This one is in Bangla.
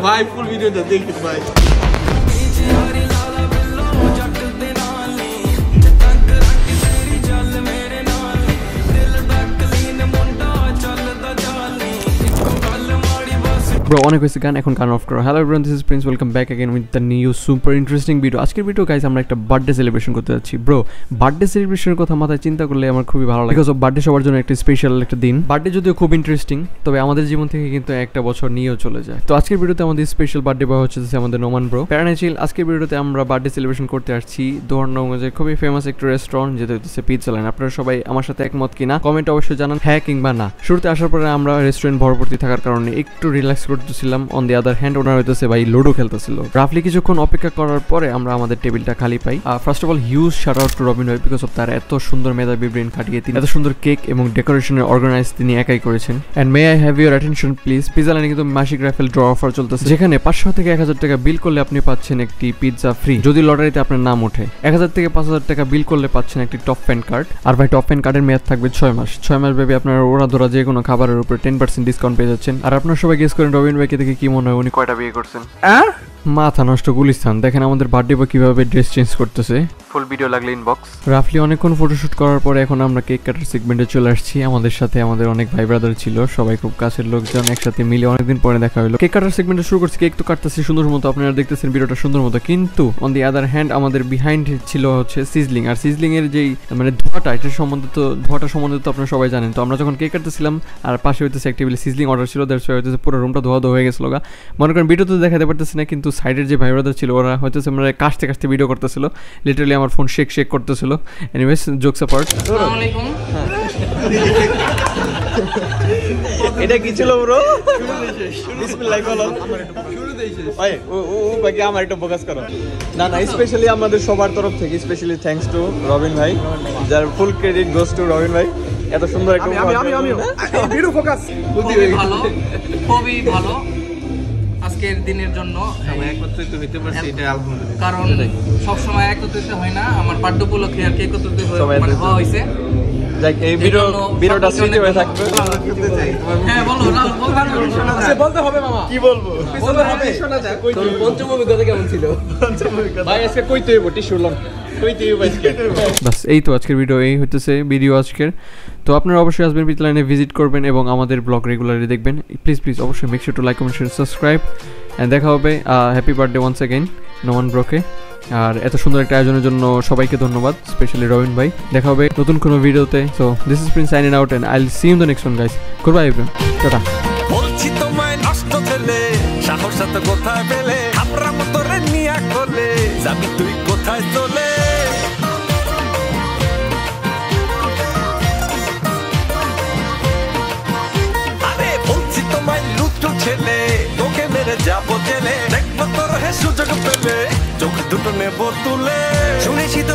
ভাই ফুল ভিডিওটা দেখুন ভাই। Bro, অনেক হয়েছে গান, এখন গান অফ করো। Hello everyone, this is Prince, welcome back again with the new super interesting video. আজকের ভিডিও গাইস আমরা একটা বার্থডে সেলিব্রেশন করতে যাচ্ছি। ব্রো, বার্থডে সেলিব্রেশনের কথা মাথায় চিন্তা করলে আমার খুবই ভালো লাগে, বিকজ অফ বার্থডে সবার জন্য একটা স্পেশাল একটা দিন। বার্থডে যদিও খুব ইন্টারেস্টিং, তবে আমাদের জীবন থেকে কিন্তু একটা বছর নিয়েও চলে যায়। তো আজকের ভিডিওতে আমাদের স্পেশাল বার্থডে বয় হচ্ছে আমাদের নোমান ব্রো প্যারানাইচিল। আজকের ভিডিওতে আমরা বার্থডে সেলিব্রেশন করতে আসছি দোহারনগঞ্জের খুবই ফেমাস একটা রেস্টুরেন্ট, যেটা হচ্ছে পিৎজা লাইন। আপনারা সবাই আমার সাথে একমত কিনা কমেন্ট অবশ্যই জানান, হ্যাঁ কিংবা না। শুরুতে আসার পরে আমরা রেস্টুরেন্ট ভরভর্তি থাকার কারণে একটু রিল্যাক্স করতেছিলাম। অন দি আদার হ্যান্ড ওনার হইতেছে ভাই লুডো খেলতেছিল। রাফলি কিছুক্ষণ অপেক্ষা করার পরে আমরা আমাদের টেবিলটা খালি পাই। First of all huge shout out to Robin ভাই, বিকজ অফ তার এত সুন্দর মেধাবী ব্রেন খাটিয়ে তিনি এত সুন্দর কেক এবং ডেকোরেশনের অর্গানাইজ তিনি একাই করেছেন। And may I have your attention please, pizza লাইনে কিন্তু মাসিক রাফেল ড্র অফার চলতেছে, যেখানে 500 থেকে 1000 টাকা বিল করলে আপনি পাচ্ছেন একটি পিৎজা ফ্রি যদি লটারিতে আপনার নাম ওঠে। 1000 থেকে 5000 টাকা বিল করলে পাচ্ছেন একটি টপ ফ্যান কার্ড। আর ভাই টপ ফ্যান কার্ডের মেয়াদ থাকবে 6 মাস। 6 মাস ভেবে আপনার ওরা ধরা যে কোনো খাবারের উপরে 10% ডিসকাউন্ট পেয়ে যাচ্ছেন। আর আপনারা সবাই গেস করেন রবিন ভাইকে দেখে কি মনে হয় উনি কয়টা বিয়ে করছেন? মাথা নষ্ট গুলিস্তান। দেখেন আমাদের বার্থডে বয় কিভাবে ড্রেস চেঞ্জ করতেছে। ফুল ভিডিও লাগলে ইনবক্স। রাফলি অনেকক্ষণ ফটোশুট করার পরে এখন আমরা কেক কাটার সেগমেন্টে চলে আসছি। আমাদের সাথে আমাদের অনেক ভাই ব্রাদার ছিল, সবাই খুব কাছের লোকজন, একসাথে মিলে অনেকদিন পরে দেখা হলো। কেক কাটার সেগমেন্টে শুরু করছি, কেক তো কাটতেছি সুন্দর মতো, আপনারা দেখতেছেন ভিডিওটা সুন্দর মতো, কিন্তু অন দি আদার হ্যান্ড আমাদের বিহাইন্ড ছিল হচ্ছে সিজলিং। আর সিজলিং এর যেই মানে ধোঁয়াটা, এটা ধোঁয়াটা সম্বন্ধে তো আপনারা সবাই জানেন। তো আমরা যখন কেক কাটতেছিলাম আর পাশে হইতেছে এক টেবিলে সিজলিং অর্ডার ছিল, দ্যাটস ওয়াই হইতেছে পুরো রুমটা ধোয়া হয়ে গেছিল। মনে করেন ভিডিও তো দেখাতে পারতেছি না, কিন্তু সাইডের যে ভাই ব্রাদার ছিল ওরা হইতেছে মানে কাশতে কাশতে ভিডিও করতেছিল, লিটারালি আমার ফোন শেক করতেছিল। এনিওয়েজ জোকস অ্যাপার্ট, আসসালামু আলাইকুম। এটা কি ছিল ব্রো? বিসমিল্লাহ বলো। শুরুতেই শেষ। ওই ও বাকি আমার একটু ফোকাস করো। না স্পেশালি আমাদের সবার তরফ থেকে স্পেশালি থ্যাঙ্কস টু রবিন ভাই, যার ফুল ক্রেডিট গোস টু রবিন ভাই। এত সুন্দর একটা আমি ভিডিও ফোকাস খুবই ভালো আজকের দিনের জন্য সবাই একত্রিত হইতে পারছি, এটা আলহামদুলিল্লাহ। কারণ সব সময় একত্রিত হয় না, আমার বার্থডে উপলক্ষে আর কি একত্রিত মানে হওয়া হইছে। লাইক এই ভিডিওটা স্মৃতি হয়ে থাকবে। হ্যাঁ বলো, বলতে হবে মামা, কি বলবো বলতে হবে। শোনা যাক পঞ্চম অভিজ্ঞতা কেমন ছিল? পঞ্চম অভিজ্ঞতা ভাই আজকে কইতে হইব টিস্যু লন কইতে হইব আজকে। বাস এই তো আজকের ভিডিও, এই হইতেছে ভিডিও আজকের। তো আপনারা অবশ্যই আসবেন পিৎজা লাইনে, ভিজিট করবেন এবং আমাদের ব্লগ রেগুলারলি দেখবেন। প্লিজ অবশ্যই make sure to like, comment, share, subscribe. And দেখা হবে। Happy birthday once again Noman ব্রোকে। আর এত সুন্দর একটা আয়োজনের জন্য সবাইকে ধন্যবাদ, স্পেশালি রবিন ভাই। দেখা হবে নতুন কোনো ভিডিওতে। So this is Prince signing out and I will see you in the next one guys. Goodbye everyone, tata. বলছি তোমায় নষ্ট ছেলে, সাহস এত কোথায় পেলে, আমরা মতরে নিয়া কোলে, যাবি তুই কোথায় চলে। আরে বলছি তোমায় লুচ্চু ছেলে, তোকে মেরে যাবো জেলে, দেখবো তোর হে সুযোগ পেলে, চোখ দুটো নেবো তুলে। শুনেছি তো